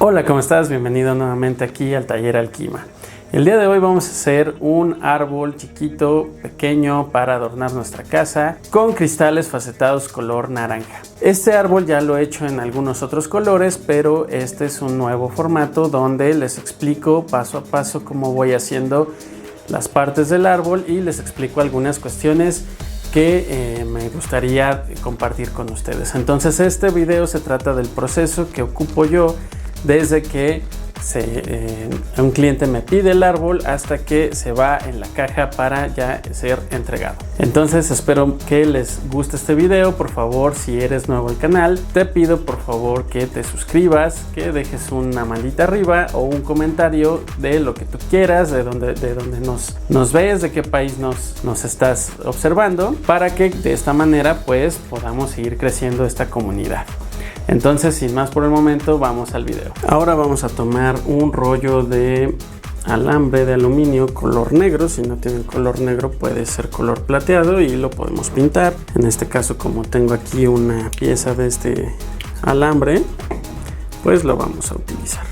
Hola, ¿cómo estás? Bienvenido nuevamente aquí al Taller Alquima. El día de hoy vamos a hacer un árbol chiquito, pequeño, para adornar nuestra casa con cristales facetados color naranja. Este árbol ya lo he hecho en algunos otros colores, pero este es un nuevo formato donde les explico paso a paso cómo voy haciendo las partes del árbol y les explico algunas cuestiones que me gustaría compartir con ustedes. Entonces este video se trata del proceso que ocupo yo desde que un cliente me pide el árbol hasta que se va en la caja para ya ser entregado. Entonces espero que les guste este video. Por favor, si eres nuevo al canal, te pido por favor que te suscribas, que dejes una manita arriba o un comentario de lo que tú quieras, de dónde nos ves, de qué país nos estás observando, para que de esta manera pues podamos seguir creciendo esta comunidad. Entonces, sin más por el momento, vamos al video. Ahora vamos a tomar un rollo de alambre de aluminio color negro. Si no tienen color negro, puede ser color plateado y lo podemos pintar. En este caso, como tengo aquí una pieza de este alambre, pues lo vamos a utilizar.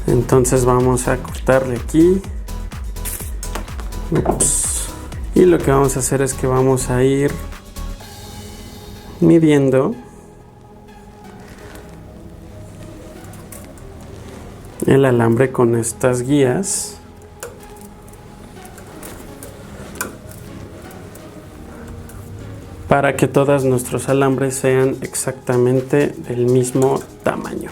Entonces vamos a cortarle aquí. Ups. Y lo que vamos a hacer es que vamos a ir midiendo el alambre con estas guías para que todos nuestros alambres sean exactamente del mismo tamaño.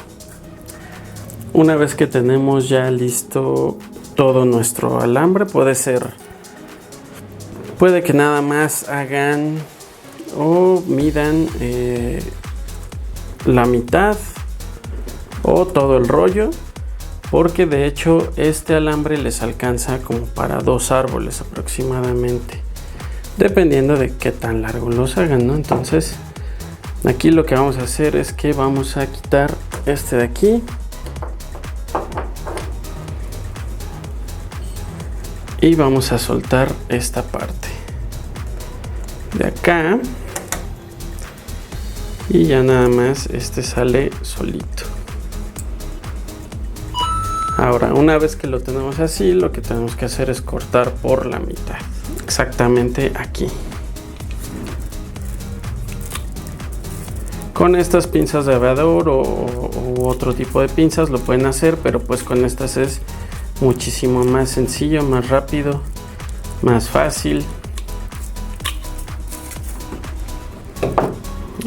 Una vez que tenemos ya listo todo nuestro alambre, puede que nada más hagan o midan la mitad o todo el rollo, porque de hecho este alambre les alcanza como para 2 árboles aproximadamente, dependiendo de qué tan largo los hagan, ¿no? Entonces aquí lo que vamos a hacer es que vamos a quitar este de aquí y vamos a soltar esta parte de acá y ya nada más este sale solito. Ahora, una vez que lo tenemos así, lo que tenemos que hacer es cortar por la mitad, exactamente aquí. Con estas pinzas de aviador o otro tipo de pinzas lo pueden hacer, pero pues con estas es muchísimo más sencillo, más rápido, más fácil.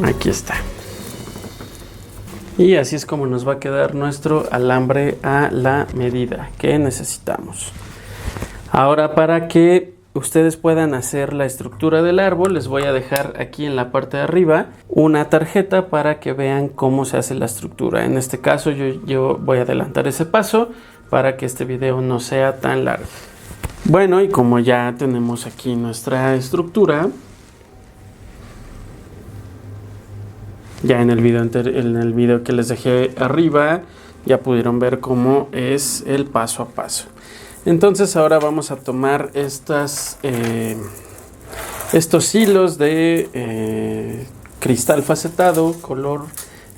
Aquí está. Y así es como nos va a quedar nuestro alambre a la medida que necesitamos. Ahora, para que ustedes puedan hacer la estructura del árbol, les voy a dejar aquí en la parte de arriba una tarjeta para que vean cómo se hace la estructura. En este caso yo voy a adelantar ese paso para que este video no sea tan largo. Bueno, y como ya tenemos aquí nuestra estructura, ya en el video que les dejé arriba ya pudieron ver cómo es el paso a paso. Entonces ahora vamos a tomar estos hilos de cristal facetado color,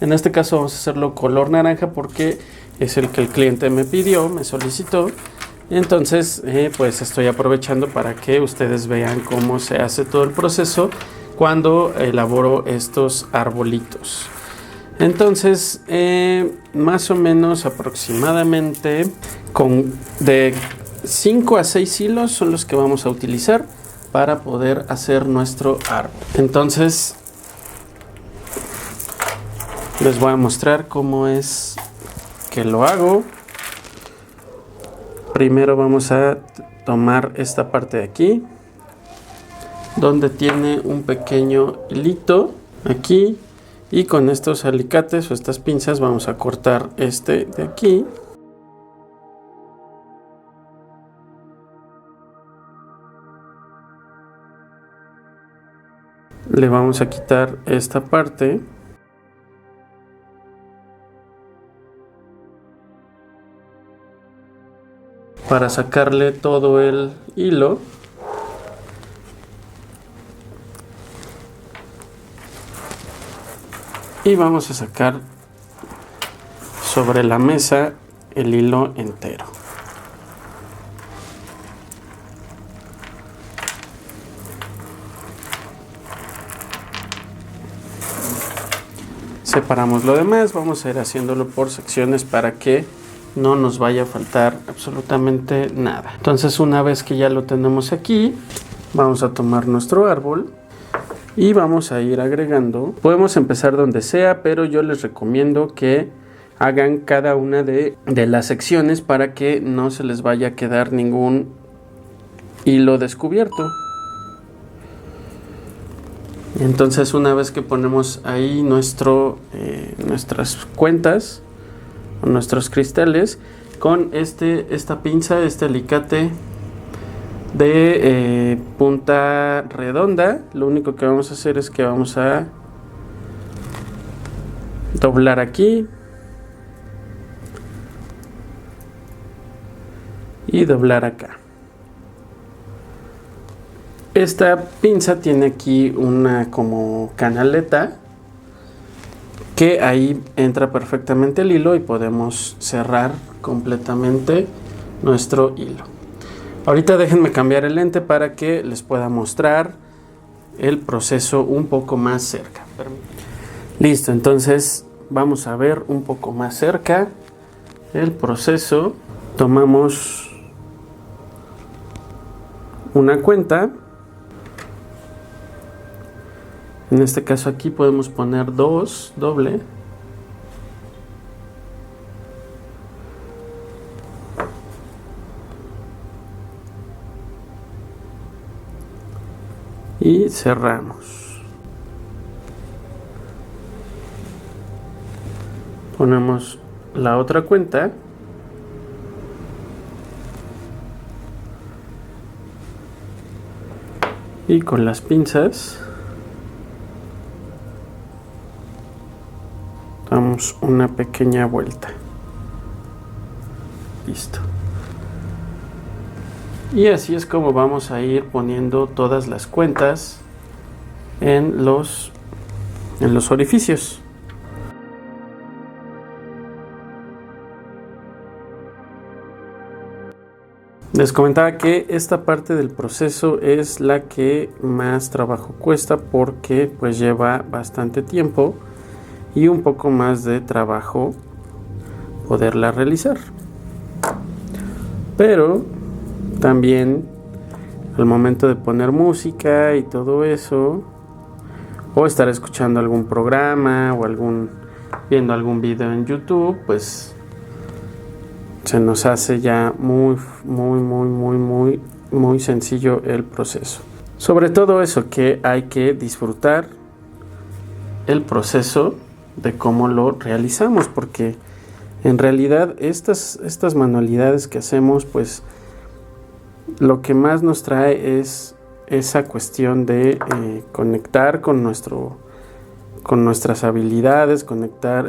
en este caso vamos a hacerlo color naranja porque es el que el cliente me pidió, me solicitó. Entonces pues estoy aprovechando para que ustedes vean cómo se hace todo el proceso cuando elaboro estos arbolitos. Entonces más o menos aproximadamente de 5 a 6 hilos son los que vamos a utilizar para poder hacer nuestro árbol. Entonces les voy a mostrar cómo es que lo hago. Primero vamos a tomar esta parte de aquí, donde tiene un pequeño hilito aquí, y con estos alicates o estas pinzas vamos a cortar este de aquí. Le vamos a quitar esta parte para sacarle todo el hilo. Y vamos a sacar sobre la mesa el hilo entero. Separamos lo demás, vamos a ir haciéndolo por secciones para que no nos vaya a faltar absolutamente nada. Entonces, una vez que ya lo tenemos aquí, vamos a tomar nuestro árbol y vamos a ir agregando. Podemos empezar donde sea, pero yo les recomiendo que hagan cada una de las secciones para que no se les vaya a quedar ningún hilo descubierto. Entonces, una vez que ponemos ahí nuestras cuentas o nuestros cristales, con esta pinza, este alicate de punta redonda, lo único que vamos a hacer es que vamos a doblar aquí y doblar acá. Esta pinza tiene aquí una como canaleta que ahí entra perfectamente el hilo y podemos cerrar completamente nuestro hilo. Ahorita déjenme cambiar el lente para que les pueda mostrar el proceso un poco más cerca. Listo, entonces vamos a ver un poco más cerca el proceso. Tomamos una cuenta. En este caso aquí podemos poner 2 doble. Y cerramos. Ponemos la otra cuenta. Y con las pinzas damos una pequeña vuelta. Listo. Y así es como vamos a ir poniendo todas las cuentas en los orificios. Les comentaba que esta parte del proceso es la que más trabajo cuesta porque pues lleva bastante tiempo y un poco más de trabajo poderla realizar. Pero también al momento de poner música y todo eso, o estar escuchando algún programa o viendo algún video en YouTube, pues se nos hace ya muy sencillo el proceso. Sobre todo eso, que hay que disfrutar el proceso de cómo lo realizamos, porque en realidad estas manualidades que hacemos, pues lo que más nos trae es esa cuestión de conectar con nuestras habilidades,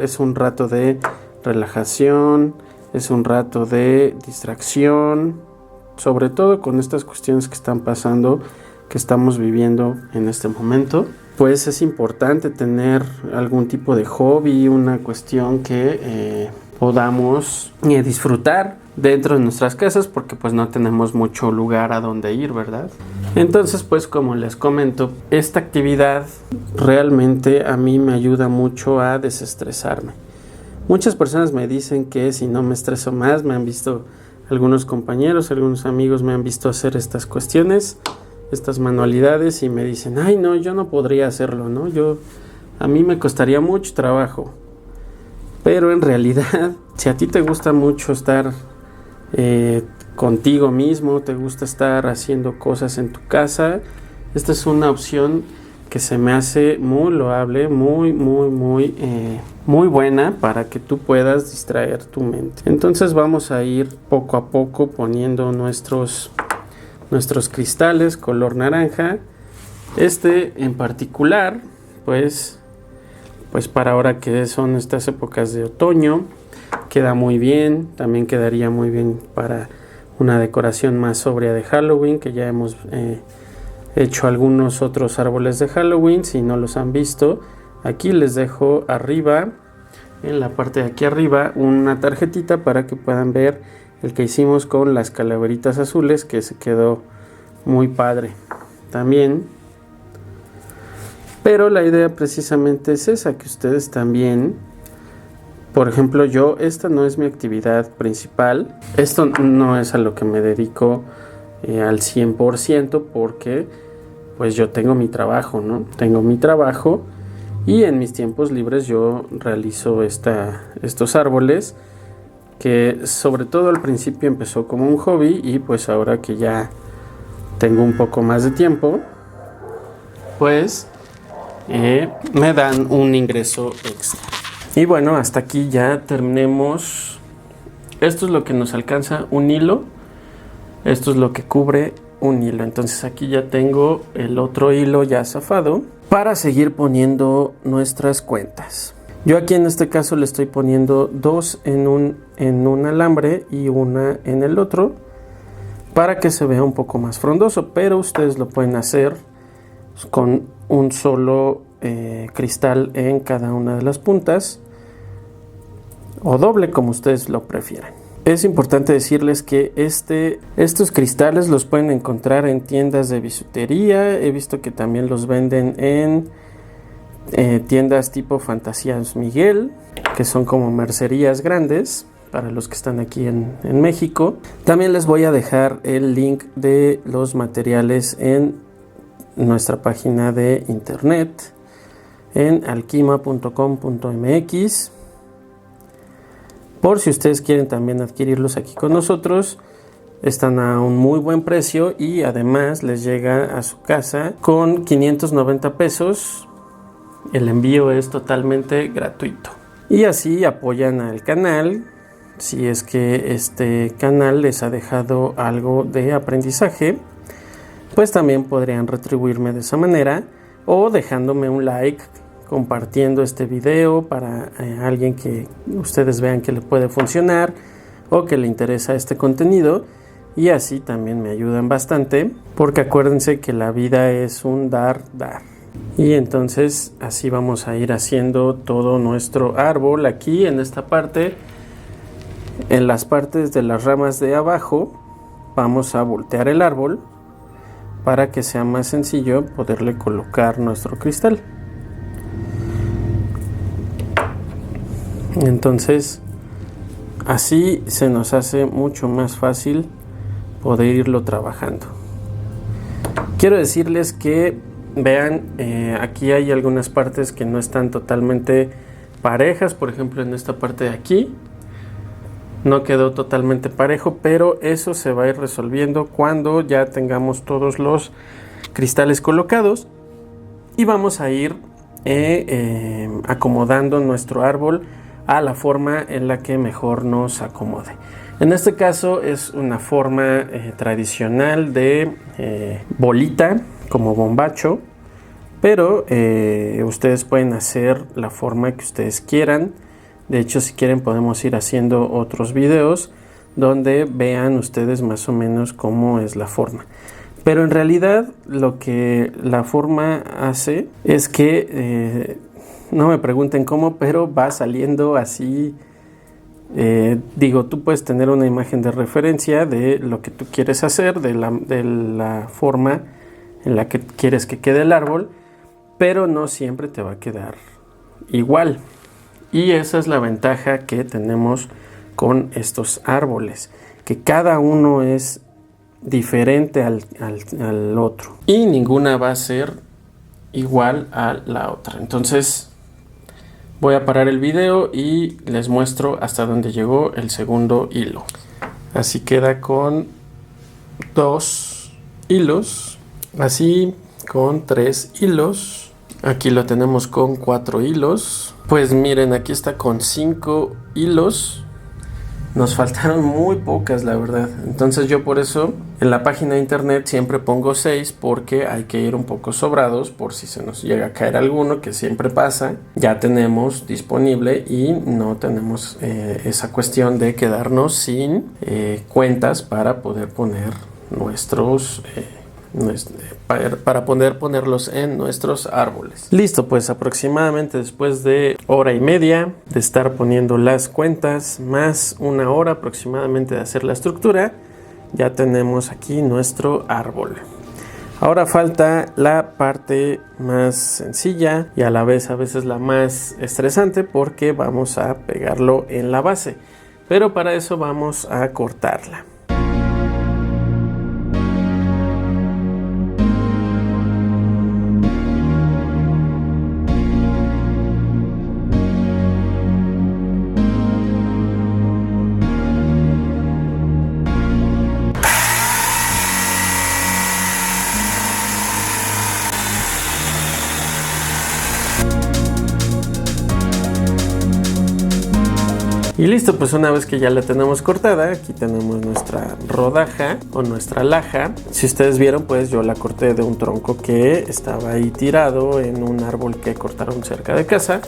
es un rato de relajación, es un rato de distracción, sobre todo con estas cuestiones que están pasando, que estamos viviendo en este momento. Pues es importante tener algún tipo de hobby, una cuestión que podamos disfrutar dentro de nuestras casas, porque pues no tenemos mucho lugar a donde ir, ¿verdad? Entonces, pues como les comento, esta actividad realmente a mí me ayuda mucho a desestresarme. Muchas personas me dicen que si no me estreso más, me han visto algunos compañeros, algunos amigos me han visto hacer estas cuestiones, estas manualidades, y me dicen, ay no, yo no podría hacerlo, ¿no? A mí me costaría mucho trabajo. Pero en realidad, si a ti te gusta mucho estar contigo mismo, te gusta estar haciendo cosas en tu casa, esta es una opción que se me hace muy loable, muy buena para que tú puedas distraer tu mente. Entonces vamos a ir poco a poco poniendo nuestros cristales color naranja. Este en particular, pues para ahora que son estas épocas de otoño, queda muy bien. También quedaría muy bien para una decoración más sobria de Halloween, que ya hemos hecho algunos otros árboles de Halloween. Si no los han visto, aquí les dejo arriba en la parte de aquí arriba una tarjetita para que puedan ver el que hicimos con las calaveritas azules, que se quedó muy padre también. Pero la idea precisamente es esa, que ustedes también, por ejemplo, esta no es mi actividad principal, esto no es a lo que me dedico al 100%, porque pues yo tengo mi trabajo, ¿no? Tengo mi trabajo y en mis tiempos libres yo realizo estos árboles, que sobre todo al principio empezó como un hobby, y pues ahora que ya tengo un poco más de tiempo, pues me dan un ingreso extra. Y bueno, hasta aquí ya terminemos. Esto es lo que nos alcanza un hilo, esto es lo que cubre un hilo. Entonces aquí ya tengo el otro hilo ya zafado para seguir poniendo nuestras cuentas. Yo aquí en este caso le estoy poniendo dos en un alambre y una en el otro, para que se vea un poco más frondoso, pero ustedes lo pueden hacer con un solo cristal en cada una de las puntas, o doble, como ustedes lo prefieran. Es importante decirles que estos cristales los pueden encontrar en tiendas de bisutería. He visto que también los venden en tiendas tipo Fantasías Miguel, que son como mercerías grandes para los que están aquí en México. También les voy a dejar el link de los materiales en nuestra página de internet, en alquima.com.mx, por si ustedes quieren también adquirirlos aquí con nosotros. Están a un muy buen precio y además les llega a su casa con 590 pesos. El envío es totalmente gratuito. Y así apoyan al canal. Si es que este canal les ha dejado algo de aprendizaje, pues también podrían retribuirme de esa manera, o dejándome un like, compartiendo este video para alguien que ustedes vean que le puede funcionar o que le interesa este contenido, y así también me ayudan bastante, porque acuérdense que la vida es un dar. Y entonces así vamos a ir haciendo todo nuestro árbol. Aquí en esta parte, en las partes de las ramas de abajo, vamos a voltear el árbol para que sea más sencillo poderle colocar nuestro cristal. Entonces así se nos hace mucho más fácil poder irlo trabajando. Quiero decirles que vean, aquí hay algunas partes que no están totalmente parejas. Por ejemplo, en esta parte de aquí no quedó totalmente parejo, pero eso se va a ir resolviendo cuando ya tengamos todos los cristales colocados, y vamos a ir acomodando nuestro árbol a la forma en la que mejor nos acomode. En este caso es una forma tradicional de bolita, como bombacho, pero ustedes pueden hacer la forma que ustedes quieran. De hecho, si quieren podemos ir haciendo otros videos donde vean ustedes más o menos cómo es la forma. Pero en realidad lo que la forma hace es que no me pregunten cómo, pero va saliendo así. Tú puedes tener una imagen de referencia de lo que tú quieres hacer, de la forma en la que quieres que quede el árbol, pero no siempre te va a quedar igual. Y esa es la ventaja que tenemos con estos árboles, que cada uno es diferente al otro, y ninguna va a ser igual a la otra. Entonces voy a parar el video y les muestro hasta dónde llegó el segundo hilo. Así queda con 2 hilos, así con 3 hilos. Aquí lo tenemos con 4 hilos. Pues miren, aquí está con 5 hilos. Nos faltaron muy pocas, la verdad. Entonces yo por eso en la página de internet siempre pongo 6, porque hay que ir un poco sobrados por si se nos llega a caer alguno, que siempre pasa. Ya tenemos disponible y no tenemos esa cuestión de quedarnos sin cuentas para poder poner para poder ponerlos en nuestros árboles. Listo, pues aproximadamente después de hora y media de estar poniendo las cuentas, más una hora aproximadamente de hacer la estructura, ya tenemos aquí nuestro árbol. Ahora falta la parte más sencilla y a la vez a veces la más estresante, porque vamos a pegarlo en la base, pero para eso vamos a cortarla. Y listo, pues una vez que ya la tenemos cortada, aquí tenemos nuestra rodaja o nuestra laja. Si ustedes vieron, pues yo la corté de un tronco que estaba ahí tirado en un árbol que cortaron cerca de casa.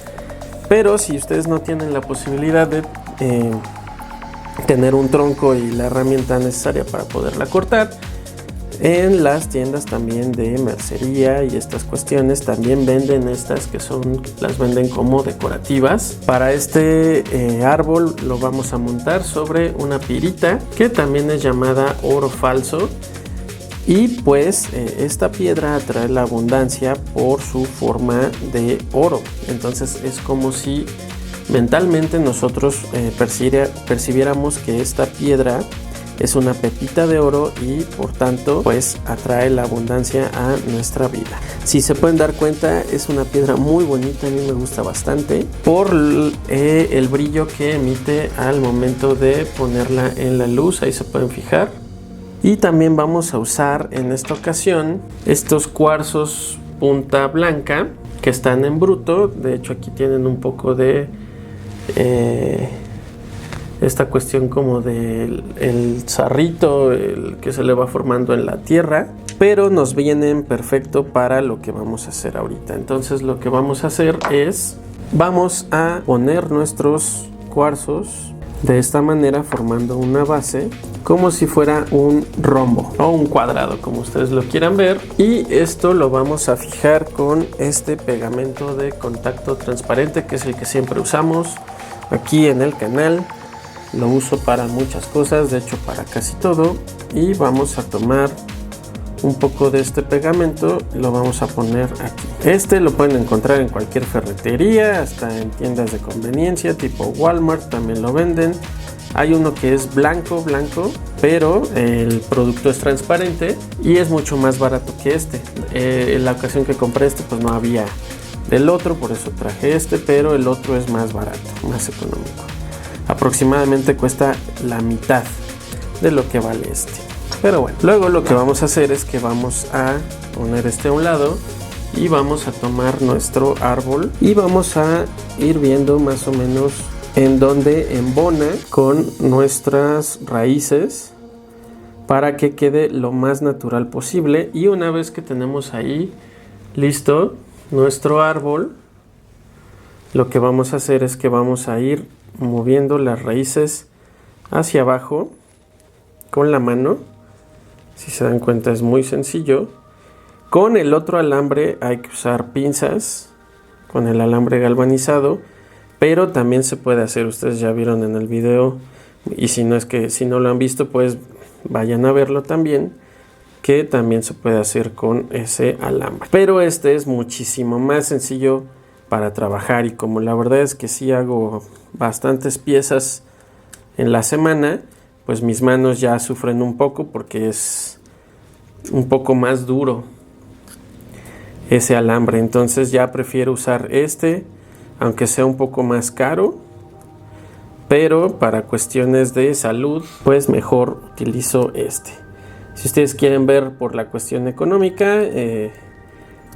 Pero si ustedes no tienen la posibilidad de tener un tronco y la herramienta necesaria para poderla cortar, en las tiendas también de mercería y estas cuestiones también venden estas las venden como decorativas. Para este árbol lo vamos a montar sobre una pirita que también es llamada oro falso, y pues esta piedra atrae la abundancia por su forma de oro. Entonces es como si mentalmente nosotros percibiéramos que esta piedra es una pepita de oro y por tanto pues atrae la abundancia a nuestra vida. Si se pueden dar cuenta, es una piedra muy bonita, a mí me gusta bastante por el brillo que emite al momento de ponerla en la luz, ahí se pueden fijar. Y también vamos a usar en esta ocasión estos cuarzos punta blanca que están en bruto. De hecho aquí tienen un poco de esta cuestión como del sarrito que se le va formando en la tierra, pero nos vienen perfecto para lo que vamos a hacer ahorita. Entonces lo que vamos a hacer es, vamos a poner nuestros cuarzos de esta manera formando una base como si fuera un rombo o un cuadrado, como ustedes lo quieran ver, y esto lo vamos a fijar con este pegamento de contacto transparente, que es el que siempre usamos aquí en el canal. Lo uso para muchas cosas, de hecho para casi todo, y vamos a tomar un poco de este pegamento, lo vamos a poner aquí. Este lo pueden encontrar en cualquier ferretería, hasta en tiendas de conveniencia tipo Walmart también lo venden. Hay uno que es blanco, pero el producto es transparente y es mucho más barato que este. En la ocasión que compré este pues no había del otro, por eso traje este, pero el otro es más barato, más económico. Aproximadamente cuesta la mitad de lo que vale este. Pero bueno, luego lo que vamos a hacer es que vamos a poner este a un lado y vamos a tomar nuestro árbol y vamos a ir viendo más o menos en dónde embona con nuestras raíces para que quede lo más natural posible. Y una vez que tenemos ahí listo nuestro árbol, lo que vamos a hacer es que vamos a ir moviendo las raíces hacia abajo con la mano. Si se dan cuenta es muy sencillo. Con el otro alambre hay que usar pinzas, con el alambre galvanizado, pero también se puede hacer, ustedes ya vieron en el video, y si no lo han visto pues vayan a verlo también, que también se puede hacer con ese alambre. Pero este es muchísimo más sencillo para trabajar, y como la verdad es que sí hago bastantes piezas en la semana, pues mis manos ya sufren un poco porque es un poco más duro ese alambre. Entonces ya prefiero usar este, aunque sea un poco más caro, pero para cuestiones de salud pues mejor utilizo este. Si ustedes quieren ver por la cuestión económica,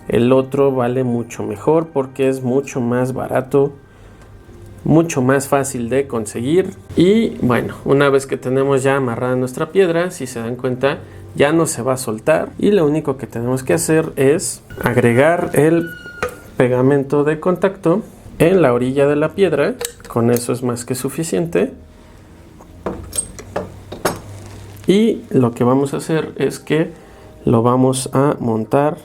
el otro vale mucho mejor porque es mucho más barato, mucho más fácil de conseguir. Y bueno, una vez que tenemos ya amarrada nuestra piedra, si se dan cuenta ya no se va a soltar, y lo único que tenemos que hacer es agregar el pegamento de contacto en la orilla de la piedra. Con eso es más que suficiente. Y lo que vamos a hacer es que lo vamos a montar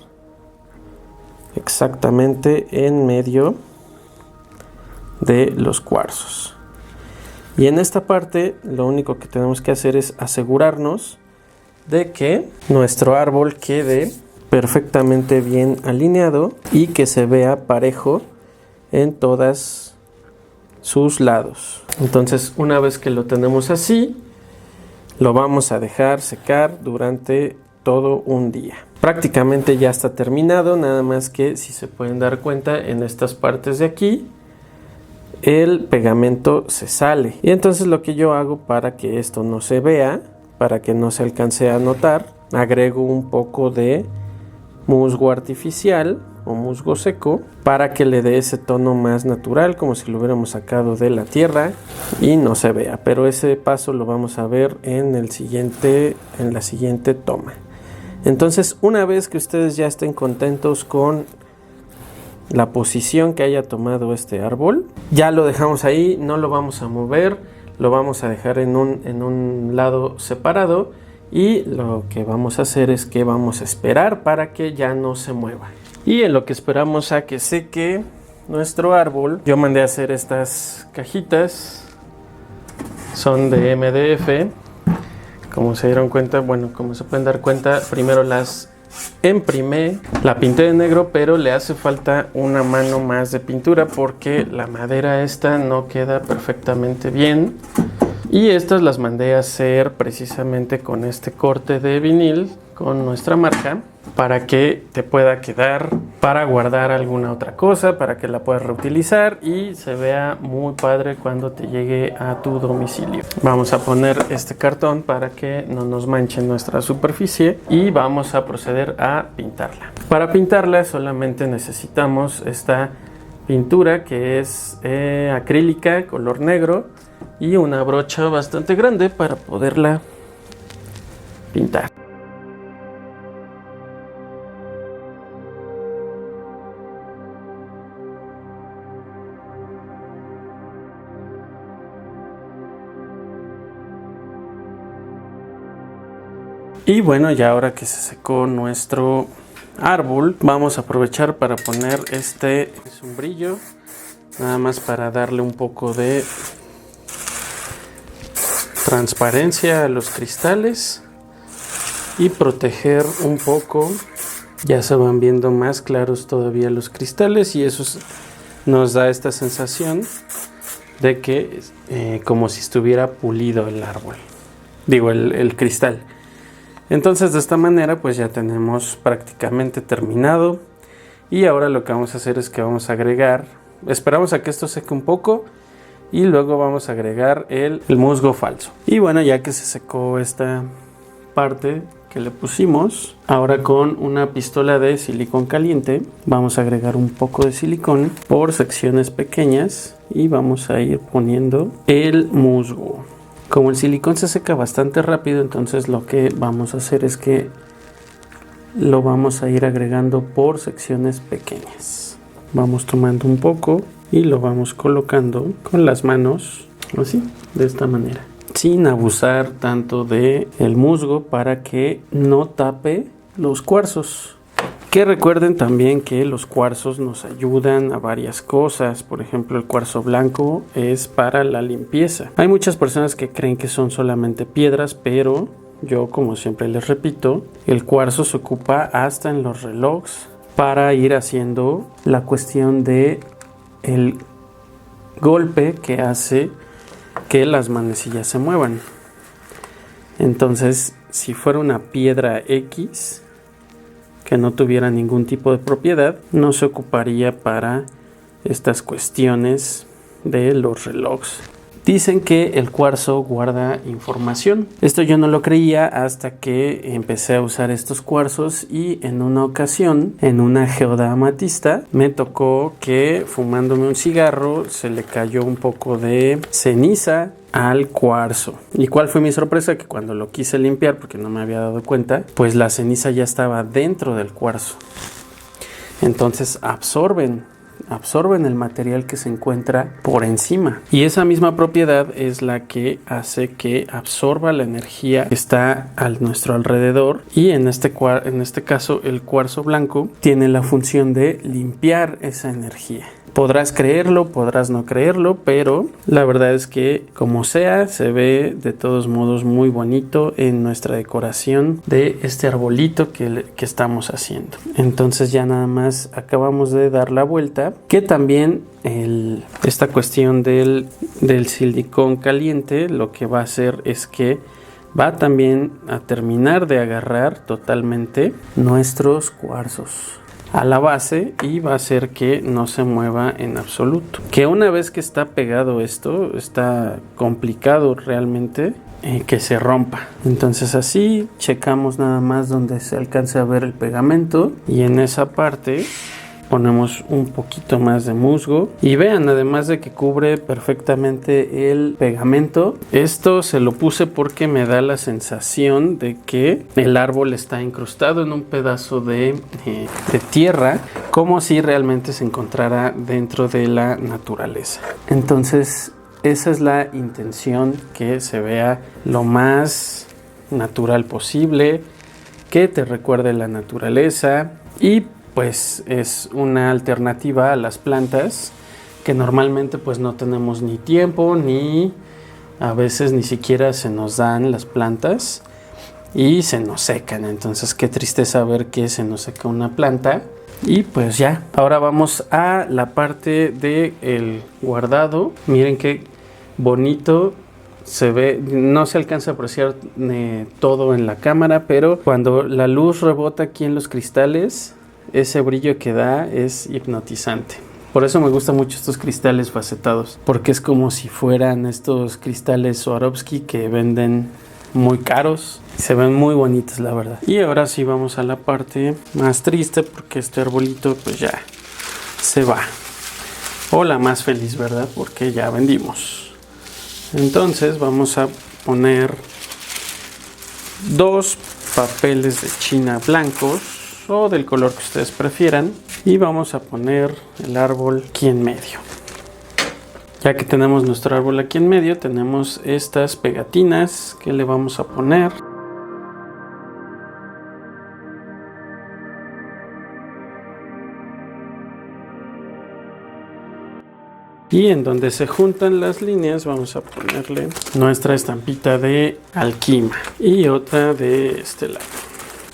exactamente en medio de los cuarzos. Y en esta parte lo único que tenemos que hacer es asegurarnos de que nuestro árbol quede perfectamente bien alineado y que se vea parejo en todas sus lados. Entonces, una vez que lo tenemos así, lo vamos a dejar secar durante todo un día. Prácticamente ya está terminado, nada más que, si se pueden dar cuenta, en estas partes de aquí el pegamento se sale. Y entonces lo que yo hago para que esto no se vea, para que no se alcance a notar, agrego un poco de musgo artificial o musgo seco para que le dé ese tono más natural, como si lo hubiéramos sacado de la tierra y no se vea. Pero ese paso lo vamos a ver en la siguiente toma. Entonces, una vez que ustedes ya estén contentos con la posición que haya tomado este árbol, ya lo dejamos ahí, no lo vamos a mover, lo vamos a dejar en un lado separado. Y lo que vamos a hacer es que vamos a esperar para que ya no se mueva. Y en lo que esperamos a que seque nuestro árbol, yo mandé a hacer estas cajitas. Son de MDF. Como se dieron cuenta, bueno, como se pueden dar cuenta, primero las emprimé, la pinté de negro, pero le hace falta una mano más de pintura porque la madera esta no queda perfectamente bien. Y estas las mandé a hacer precisamente con este corte de vinil, con nuestra marca, para que te pueda quedar para guardar alguna otra cosa, para que la puedas reutilizar y se vea muy padre cuando te llegue a tu domicilio. Vamos a poner este cartón para que no nos manche nuestra superficie y vamos a proceder a pintarla. Para pintarla solamente necesitamos esta pintura que es acrílica, color negro, y una brocha bastante grande para poderla pintar. Y bueno, ya ahora que se secó nuestro árbol, vamos a aprovechar para poner este sombrillo, nada más para darle un poco de transparencia a los cristales y proteger un poco. Ya se van viendo más claros todavía los cristales y eso nos da esta sensación de que como si estuviera pulido el árbol, digo el cristal. Entonces de esta manera pues ya tenemos prácticamente terminado y ahora lo que vamos a hacer es que vamos a agregar, esperamos a que esto seque un poco y luego vamos a agregar el musgo falso. Y bueno, ya que se secó esta parte que le pusimos, ahora con una pistola de silicón caliente vamos a agregar un poco de silicón por secciones pequeñas y vamos a ir poniendo el musgo. Como el silicón se seca bastante rápido, entonces lo que vamos a hacer es que lo vamos a ir agregando por secciones pequeñas. Vamos tomando un poco y lo vamos colocando con las manos, así, de esta manera, sin abusar tanto de el musgo para que no tape los cuarzos. Que recuerden también que los cuarzos nos ayudan a varias cosas. Por ejemplo, el cuarzo blanco es para la limpieza. Hay muchas personas que creen que son solamente piedras, pero yo, como siempre les repito, el cuarzo se ocupa hasta en los relojes para ir haciendo la cuestión de el golpe que hace que las manecillas se muevan. Entonces, si fuera una piedra X que no tuviera ningún tipo de propiedad, no se ocuparía para estas cuestiones de los relojes. Dicen que el cuarzo guarda información. Esto yo no lo creía hasta que empecé a usar estos cuarzos y en una ocasión, en una geoda amatista, me tocó que fumándome un cigarro se le cayó un poco de ceniza al cuarzo. ¿Y cuál fue mi sorpresa? Que cuando lo quise limpiar, porque no me había dado cuenta, pues la ceniza ya estaba dentro del cuarzo. Entonces absorben absorben el material que se encuentra por encima. Y esa misma propiedad es la que hace que absorba la energía que está a nuestro alrededor. Y en este caso, el cuarzo blanco tiene la función de limpiar esa energía. Podrás creerlo, podrás no creerlo, pero la verdad es que como sea, se ve de todos modos muy bonito en nuestra decoración de este arbolito que estamos haciendo. Entonces ya nada más acabamos de dar la vuelta, que también esta cuestión del silicón caliente lo que va a hacer es que va también a terminar de agarrar totalmente nuestros cuarzos a la base y va a hacer que no se mueva en absoluto. Que una vez que está pegado esto, está complicado realmente que se rompa. Entonces así checamos nada más donde se alcance a ver el pegamento y en esa parte ponemos un poquito más de musgo y vean, además de que cubre perfectamente el pegamento, esto se lo puse porque me da la sensación de que el árbol está incrustado en un pedazo de tierra, como si realmente se encontrara dentro de la naturaleza. Entonces esa es la intención, que se vea lo más natural posible, que te recuerde la naturaleza y pues es una alternativa a las plantas que normalmente pues no tenemos ni tiempo ni a veces ni siquiera se nos dan las plantas y se nos secan. Entonces qué tristeza ver que se nos seca una planta. Y pues ya, ahora vamos a la parte del guardado. Miren qué bonito se ve, no se alcanza a apreciar todo en la cámara, pero cuando la luz rebota aquí en los cristales, ese brillo que da es hipnotizante. Por eso me gustan mucho estos cristales facetados, porque es como si fueran estos cristales Swarovski que venden muy caros. Se ven muy bonitos, la verdad. Y ahora sí vamos a la parte más triste, porque este arbolito pues ya se va. O la más feliz, ¿verdad? Porque ya vendimos. Entonces vamos a poner 2 papeles de china blancos o del color que ustedes prefieran y vamos a poner el árbol aquí en medio. Ya que tenemos nuestro árbol aquí en medio, tenemos estas pegatinas que le vamos a poner. Y en donde se juntan las líneas vamos a ponerle nuestra estampita de Alquima y otra de este lado.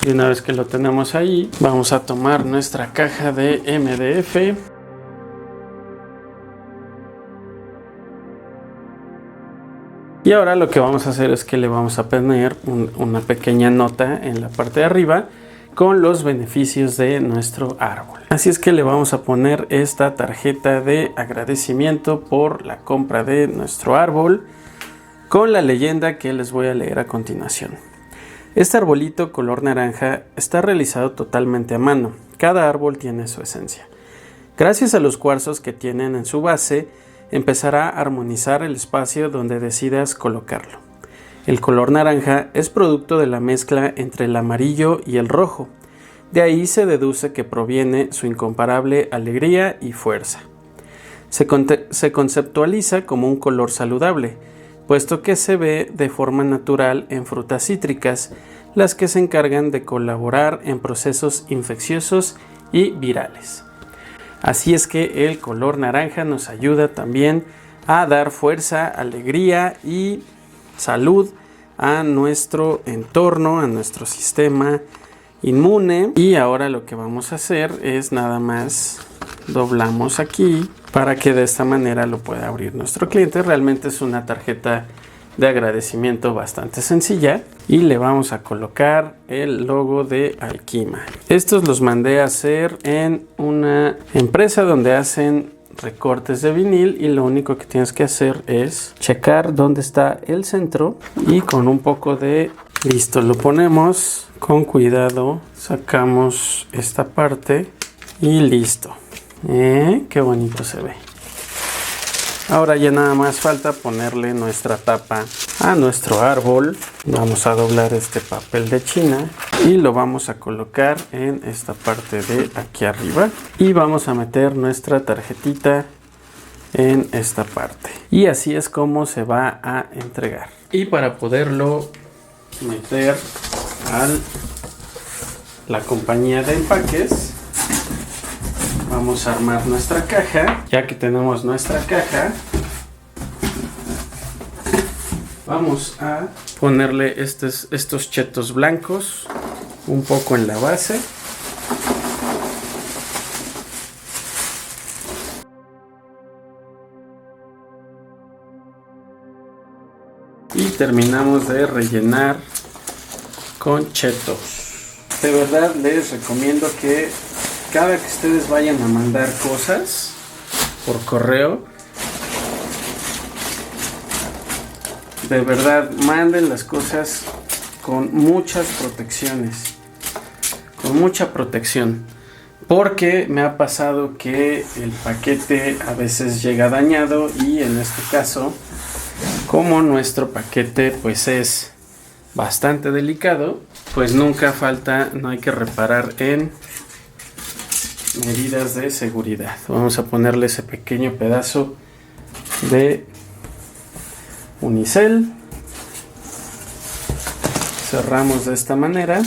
Y una vez que lo tenemos ahí, vamos a tomar nuestra caja de MDF. Y ahora lo que vamos a hacer es que le vamos a poner una pequeña nota en la parte de arriba con los beneficios de nuestro árbol. Así es que le vamos a poner esta tarjeta de agradecimiento por la compra de nuestro árbol con la leyenda que les voy a leer a continuación. Este arbolito color naranja está realizado totalmente a mano. Cada árbol tiene su esencia. Gracias a los cuarzos que tienen en su base, empezará a armonizar el espacio donde decidas colocarlo. El color naranja es producto de la mezcla entre el amarillo y el rojo. De ahí se deduce que proviene su incomparable alegría y fuerza. Se conceptualiza como un color saludable, puesto que se ve de forma natural en frutas cítricas, las que se encargan de colaborar en procesos infecciosos y virales. Así es que el color naranja nos ayuda también a dar fuerza, alegría y salud a nuestro entorno, a nuestro sistema inmune. Y ahora lo que vamos a hacer es nada más doblamos aquí para que de esta manera lo pueda abrir nuestro cliente. Realmente es una tarjeta de agradecimiento bastante sencilla y le vamos a colocar el logo de Alquima. Estos los mandé a hacer en una empresa donde hacen recortes de vinil y lo único que tienes que hacer es checar dónde está el centro y con un poco de listo lo ponemos con cuidado, sacamos esta parte y listo. Qué bonito se ve. Ahora ya nada más falta ponerle nuestra tapa a nuestro árbol. Vamos a doblar este papel de China y lo vamos a colocar en esta parte de aquí arriba. Y vamos a meter nuestra tarjetita en esta parte. Y así es como se va a entregar. Y para poderlo meter a la compañía de empaques, vamos a armar nuestra caja. Ya que tenemos nuestra caja, vamos a ponerle estos chetos blancos un poco en la base. Y terminamos de rellenar con chetos. De verdad les recomiendo que cada que ustedes vayan a mandar cosas por correo, de verdad manden las cosas con muchas protecciones, con mucha protección, porque me ha pasado que el paquete a veces llega dañado, y en este caso, como nuestro paquete pues es bastante delicado, pues nunca falta, no hay que reparar en medidas de seguridad. Vamos a ponerle ese pequeño pedazo de unicel. Cerramos de esta manera.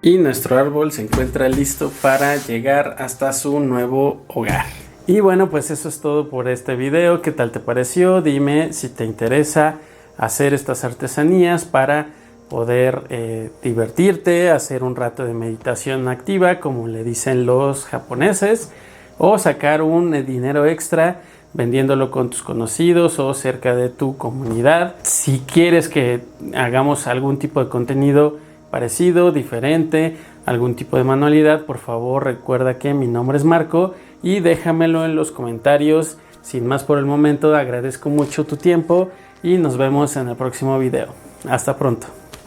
Y nuestro árbol se encuentra listo para llegar hasta su nuevo hogar. Y bueno, pues eso es todo por este video. ¿Qué tal te pareció? Dime si te interesa hacer estas artesanías para poder divertirte, hacer un rato de meditación activa, como le dicen los japoneses, o sacar un dinero extra vendiéndolo con tus conocidos o cerca de tu comunidad. Si quieres que hagamos algún tipo de contenido parecido, diferente, algún tipo de manualidad, por favor recuerda que mi nombre es Marco y déjamelo en los comentarios. Sin más por el momento, agradezco mucho tu tiempo y nos vemos en el próximo video. Hasta pronto.